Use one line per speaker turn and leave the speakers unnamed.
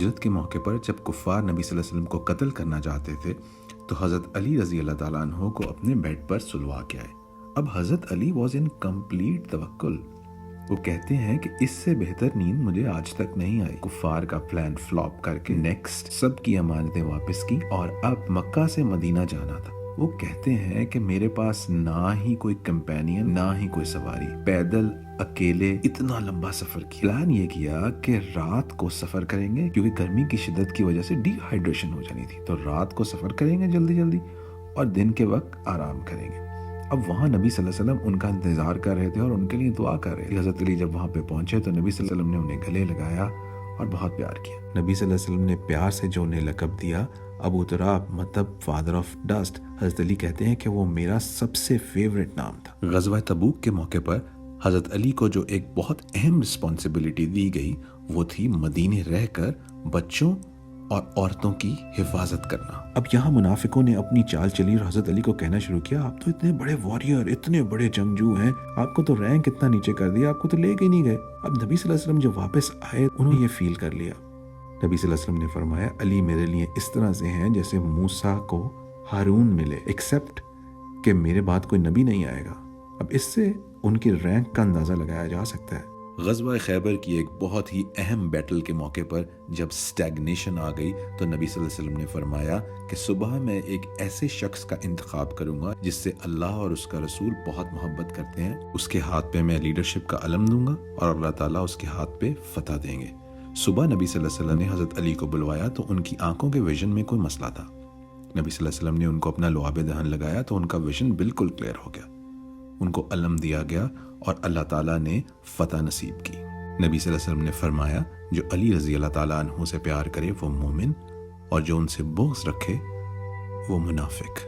ہجرت کے موقع پر جب کفار نبی صلی اللہ علیہ وسلم کو قتل کرنا چاہتے تھے تو حضرت علی رضی اللہ تعالیٰ عنہ کو اپنے بیڈ پر سلوا کے آئے۔ اب حضرت علی واز ان کمپلیٹ توکل۔ وہ کہتے ہیں کہ اس سے بہتر نیند مجھے آج تک نہیں آئی۔ کفار کا پلان فلاپ کر کے نیکسٹ سب کی امانتیں واپس کی اور اب مکہ سے مدینہ جانا تھا۔ وہ کہتے ہیں کہ میرے پاس نہ ہی کوئی کمپینین نہ ہی کوئی سواری، پیدل اکیلے اتنا لمبا سفر کیا۔ پلان یہ کیا کہ رات کو سفر کریں گے کیونکہ گرمی کی شدت کی وجہ سے ڈی ہائیڈریشن ہو جانی تھی، تو رات کو سفر کریں گے جلدی جلدی اور دن کے وقت آرام کریں گے۔ اب وہاں نبی صلی اللہ علیہ وسلم ان کا انتظار کر رہے تھے اور ان کے لیے دعا کر رہے تھے۔ حضرت علی جب وہاں پہ پہنچے تو نبی صلی اللہ علیہ وسلم نے انہیں گلے لگایا اور بہت پیار کیا۔ نبی صلی اللہ علیہ وسلم نے پیار سے جو انہیں لقب دیا ابو تراب، مطلب فادر آف ڈسٹ، حضرت علی کہتے ہیں کہ وہ میرا سب سے فیورٹ نام تھا۔ غزوہ تبوک کے موقع پر حضرت علی کو جو ایک بہت اہم رسپانسبلٹی دی گئی وہ تھی مدینے رہ کر بچوں اور عورتوں کی حفاظت کرنا۔ اب یہاں منافقوں نے اپنی چال چلی اور حضرت علی کو کہنا شروع کیا، آپ تو اتنے بڑے واریر، اتنے بڑے جنگجو ہیں، آپ کو تو رینک اتنا نیچے کر دیا، آپ کو تو لے کے نہیں گئے۔ اب نبی صلی اللہ علیہ وسلم جب واپس آئے انہوں نے یہ فیل کر لیا۔ نبی صلی اللہ علیہ وسلم نے فرمایا، علی میرے لیے اس طرح سے ہیں جیسے موسیٰ کو ہارون ملے، ایکسپٹ کہ میرے بعد کوئی نبی نہیں آئے گا۔ اب اس سے ان کی رینک کا اندازہ لگایا جا سکتا ہے۔ غزوہ خیبر کی ایک بہت ہی اہم بیٹل کے موقع پر جب سٹیگنیشن آ گئی تو نبی صلی اللہ علیہ وسلم نے فرمایا کہ صبح میں ایک ایسے شخص کا انتخاب کروں گا جس سے اللہ اور اس کا رسول بہت محبت کرتے ہیں، اس کے ہاتھ پہ میں لیڈرشپ کا علم دوں گا اور اللہ تعالیٰ اس کے ہاتھ پہ فتح دیں گے۔ صبح نبی صلی اللہ علیہ وسلم نے حضرت علی کو بلوایا تو ان کی آنکھوں کے ویژن میں کوئی مسئلہ تھا۔ نبی صلی اللہ علیہ وسلم نے ان کو اپنا لعاب دہن لگایا تو ان کا ویژن بالکل کلیئر ہو گیا، ان کو علم دیا گیا اور اللہ تعالیٰ نے فتح نصیب کی۔ نبی صلی اللہ علیہ وسلم نے فرمایا، جو علی رضی اللہ تعالیٰ عنہ سے پیار کرے وہ مومن اور جو ان سے بغض رکھے وہ منافق۔